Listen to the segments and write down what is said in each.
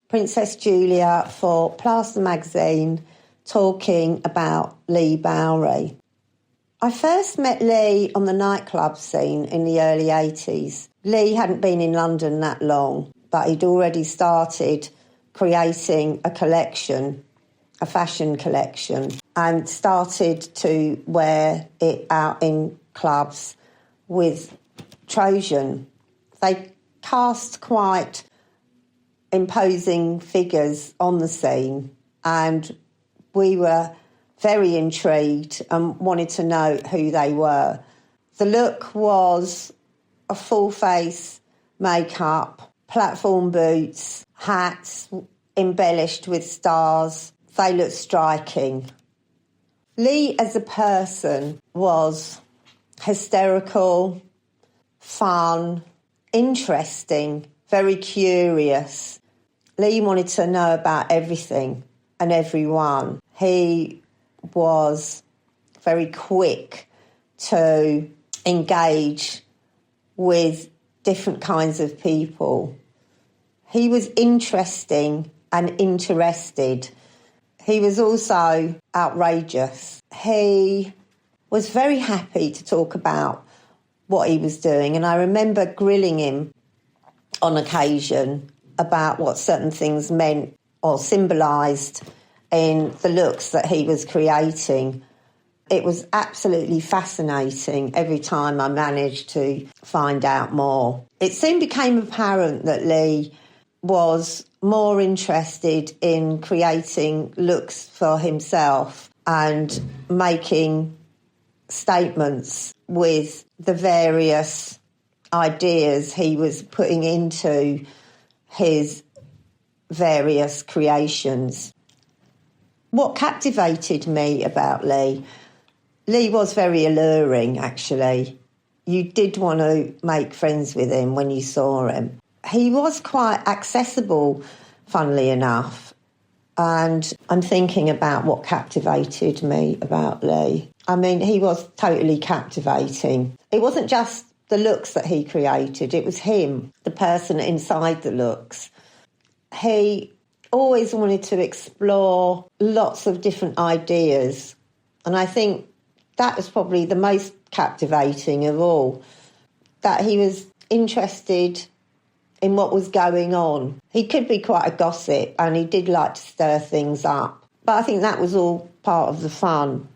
Princess Julia for Plaster magazine talking about Leigh Bowery. I first met Leigh on the nightclub scene in the early 80s. Leigh hadn't been in London that long, but he'd already started creating a collection, a fashion collection, and started to wear it out in clubs with Trojan. They cast quite imposing figures on the scene, and we were very intrigued and wanted to know who they were. The look was a full face makeup, platform boots, hats embellished with stars. They looked striking. Leigh as a person was hysterical, fun, interesting, very curious. Leigh wanted to know about everything and everyone. He was very quick to engage with different kinds of people. He was interesting and interested. He was also outrageous. He was very happy to talk about what he was doing, and I remember grilling him on occasion about what certain things meant or symbolised in the looks that he was creating. It was absolutely fascinating every time I managed to find out more. It soon became apparent that Leigh was more interested in creating looks for himself and making statements with the various ideas he was putting into his various creations. What captivated me about Leigh was very alluring, actually. You did want to make friends with him when you saw him. He was quite accessible, funnily enough. And I'm thinking about what captivated me about Leigh. I mean, he was totally captivating. It wasn't just the looks that he created, it was him, the person inside the looks. He always wanted to explore lots of different ideas. And I think that was probably the most captivating of all, that he was interested in what was going on. He could be quite a gossip and he did like to stir things up. But I think that was all part of the fun.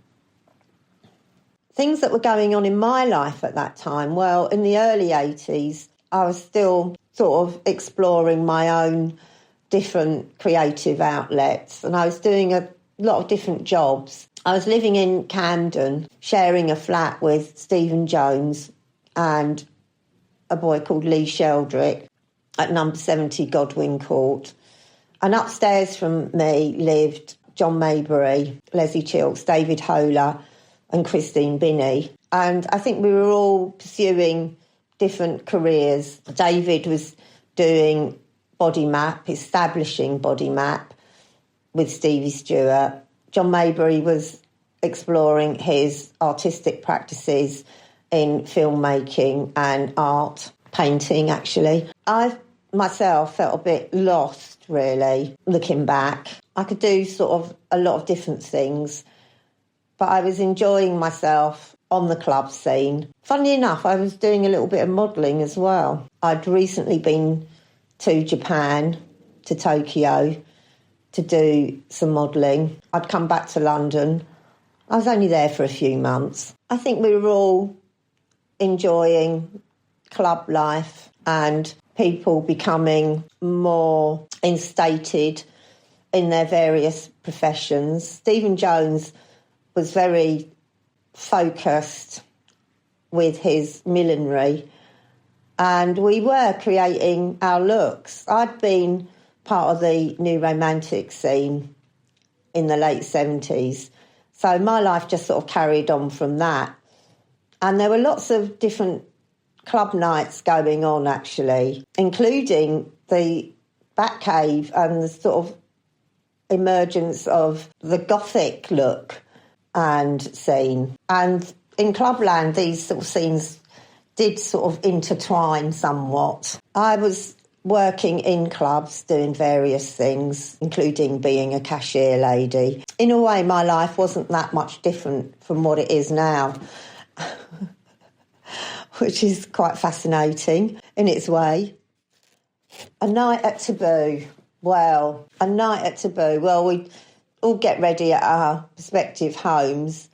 Things that were going on in my life at that time, well, in the early 80s, I was still sort of exploring my own different creative outlets, and I was doing a lot of different jobs. I was living in Camden, sharing a flat with Stephen Jones and a boy called Lee Sheldrick at number 70 Godwin Court. And upstairs from me lived John Maybury, Leslie Chilks, David Holer and Christine Binney. And I think we were all pursuing different careers. David was doing Body Map, establishing Body Map with Stevie Stewart. John Maybury was exploring his artistic practices in filmmaking and art, painting actually. I myself felt a bit lost really, looking back. I could do sort of a lot of different things, but I was enjoying myself on the club scene. Funnily enough, I was doing a little bit of modelling as well. I'd recently been to Japan, to Tokyo, to do some modelling. I'd come back to London. I was only there for a few months. I think we were all enjoying club life and people becoming more instated in their various professions. Stephen Jones was very focused with his millinery, and we were creating our looks. I'd been part of the New Romantic scene in the late 70s, so my life just sort of carried on from that. And there were lots of different club nights going on, actually, including the Batcave and the sort of emergence of the Gothic look and scene. And in Clubland, these sort of scenes did sort of intertwine somewhat. I was working in clubs, doing various things, including being a cashier lady. In a way, my life wasn't that much different from what it is now, which is quite fascinating in its way. A night at Taboo. Well, we'd all get ready at our respective homes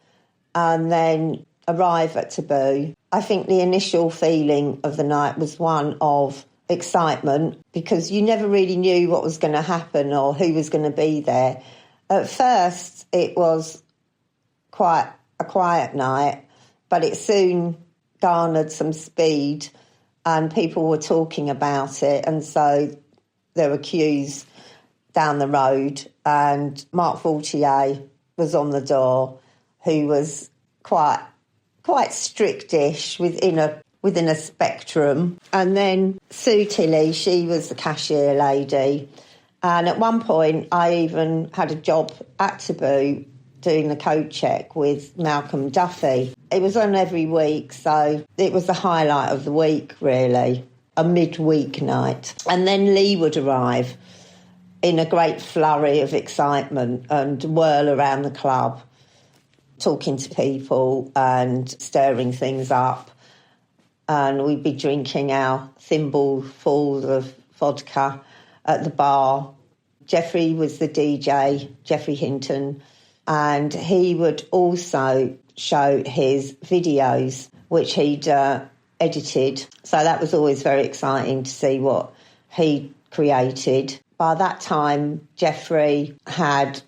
and then arrive at Taboo. I think the initial feeling of the night was one of excitement because you never really knew what was going to happen or who was going to be there. At first, it was quite a quiet night, but it soon garnered some speed and people were talking about it, and so there were queues down the road, and Mark Vautier was on the door, who was quite strictish within a spectrum. And then Sue Tilley, she was the cashier lady. And at one point, I even had a job at Taboo doing the code check with Malcolm Duffy. It was on every week, so it was the highlight of the week, really, a midweek night. And then Leigh would arrive in a great flurry of excitement and whirl around the club, talking to people and stirring things up. And we'd be drinking our thimbleful of vodka at the bar. Jeffrey was the DJ, Jeffrey Hinton, and he would also show his videos, which he'd edited. So that was always very exciting to see what he created. By that time, Jeffrey had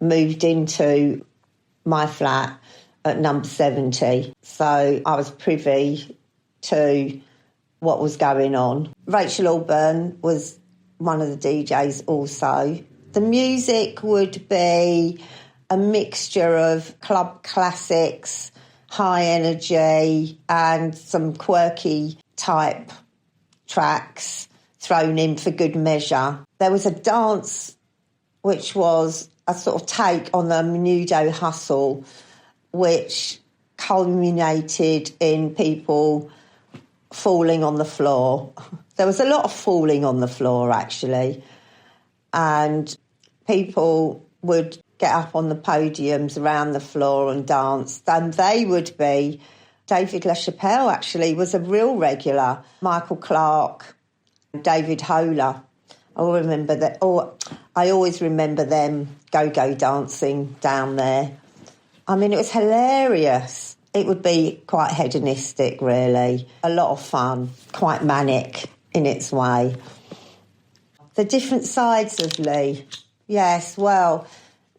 moved into my flat at number 70. So I was privy to what was going on. Rachel Alburn was one of the DJs also. The music would be a mixture of club classics, high energy, and some quirky type tracks thrown in for good measure. There was a dance which was a sort of take on the Menudo hustle, which culminated in people falling on the floor. There was a lot of falling on the floor, actually, and people would get up on the podiums around the floor and dance, and they would be... David LaChapelle, actually, was a real regular. Michael Clark, David Holer. I always remember them go-go dancing down there. I mean, it was hilarious. It would be quite hedonistic, really. A lot of fun, quite manic in its way. The different sides of Leigh. Yes, well,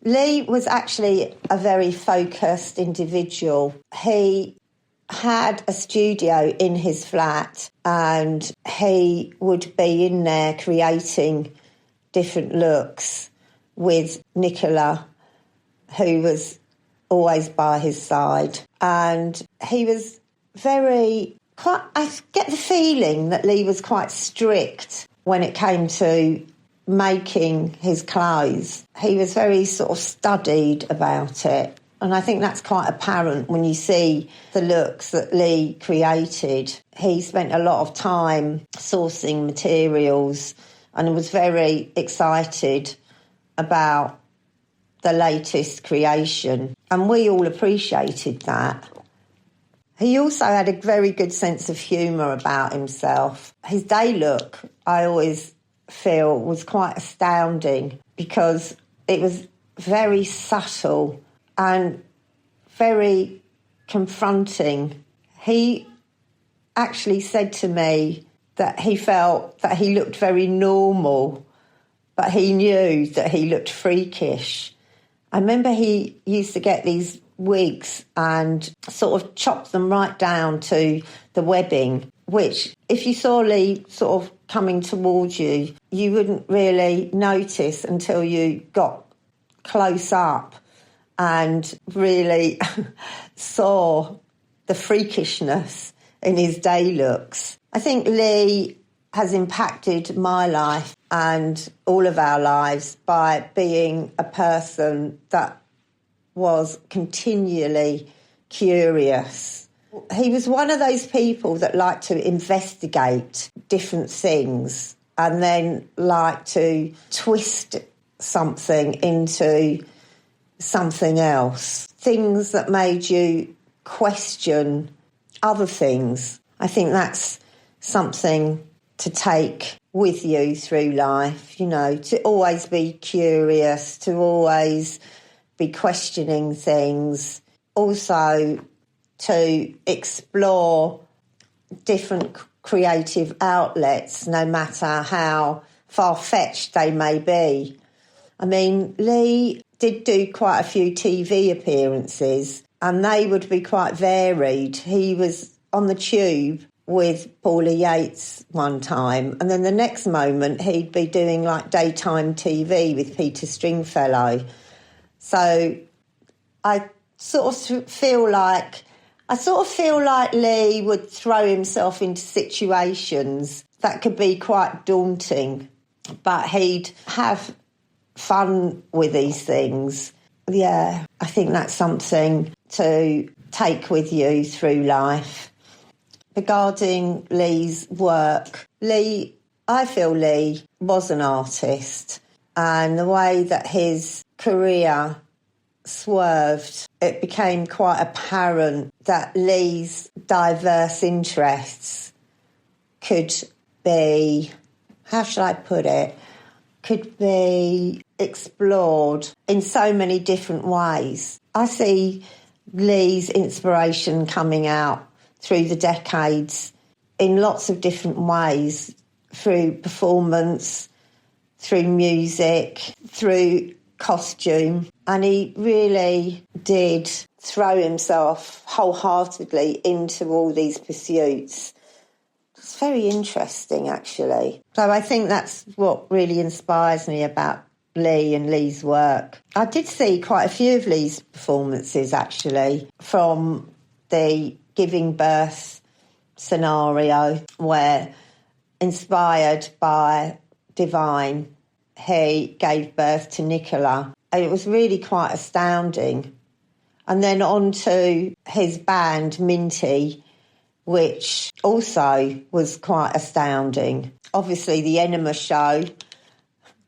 Leigh was actually a very focused individual. He had a studio in his flat and he would be in there creating different looks with Nicola, who was always by his side. And he was I get the feeling that Leigh was quite strict when it came to making his clothes. He was very sort of studied about it. And I think that's quite apparent when you see the looks that Leigh created. He spent a lot of time sourcing materials and was very excited about the latest creation. And we all appreciated that. He also had a very good sense of humour about himself. His day look, I always feel, was quite astounding because it was very subtle and very confronting. He actually said to me that he felt that he looked very normal, but he knew that he looked freakish. I remember he used to get these wigs and sort of chop them right down to the webbing, which if you saw Leigh sort of coming towards you, you wouldn't really notice until you got close up and really saw the freakishness in his day looks. I think Leigh has impacted my life and all of our lives by being a person that was continually curious. He was one of those people that liked to investigate different things and then like to twist something into something else. Things that made you question other things. I think that's something to take with you through life, you know, to always be curious, to always be questioning things. Also to explore different creative outlets, no matter how far-fetched they may be. I mean, Leigh did do quite a few TV appearances, and they would be quite varied. He was on the Tube with Paula Yates one time, and then the next moment he'd be doing like daytime TV with Peter Stringfellow. So I sort of feel like Leigh would throw himself into situations that could be quite daunting, but he'd have fun with these things. Yeah, I think that's something to take with you through life. Regarding Leigh's work, I feel Leigh was an artist, and the way that his career swerved, it became quite apparent that Leigh's diverse interests could be, how should I put it, could be explored in so many different ways. I see Leigh's inspiration coming out through the decades in lots of different ways, through performance, through music, through costume, and he really did throw himself wholeheartedly into all these pursuits. It's very interesting, actually. So I think that's what really inspires me about Leigh and Leigh's work. I did see quite a few of Leigh's performances, actually, from the giving birth scenario, where, inspired by Divine, he gave birth to Nicola. And it was really quite astounding. And then on to his band, Minty, which also was quite astounding. Obviously, the Enema show,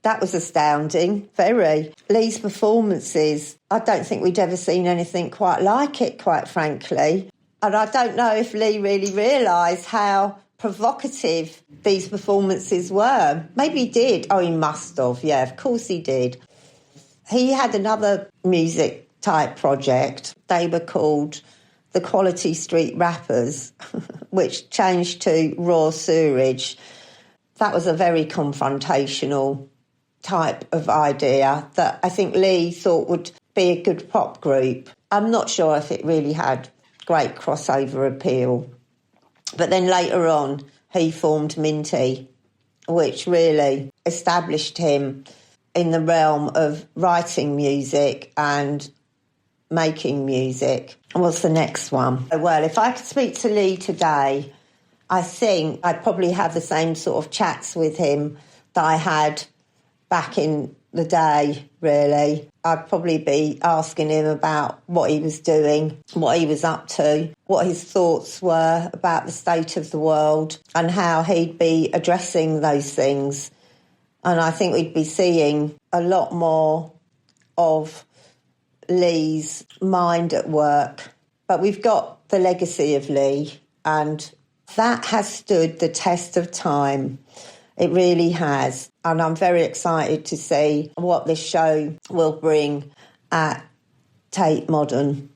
that was astounding, very. Leigh's performances, I don't think we'd ever seen anything quite like it, quite frankly. And I don't know if Leigh really realised how provocative these performances were. Maybe he did. Oh, he must have. Yeah, of course he did. He had another music type project. They were called the Quality Street Rappers, which changed to Raw Sewerage. That was a very confrontational type of idea that I think Leigh thought would be a good pop group. I'm not sure if it really had great crossover appeal. But then later on, he formed Minty, which really established him in the realm of writing music and making music. What's the next one? Well, if I could speak to Leigh today, I think I'd probably have the same sort of chats with him that I had back in the day, really. I'd probably be asking him about what he was doing, what he was up to, what his thoughts were about the state of the world, and how he'd be addressing those things. And I think we'd be seeing a lot more of Leigh's mind at work. But we've got the legacy of Leigh, and that has stood the test of time. It really has. And I'm very excited to see what this show will bring at Tate Modern.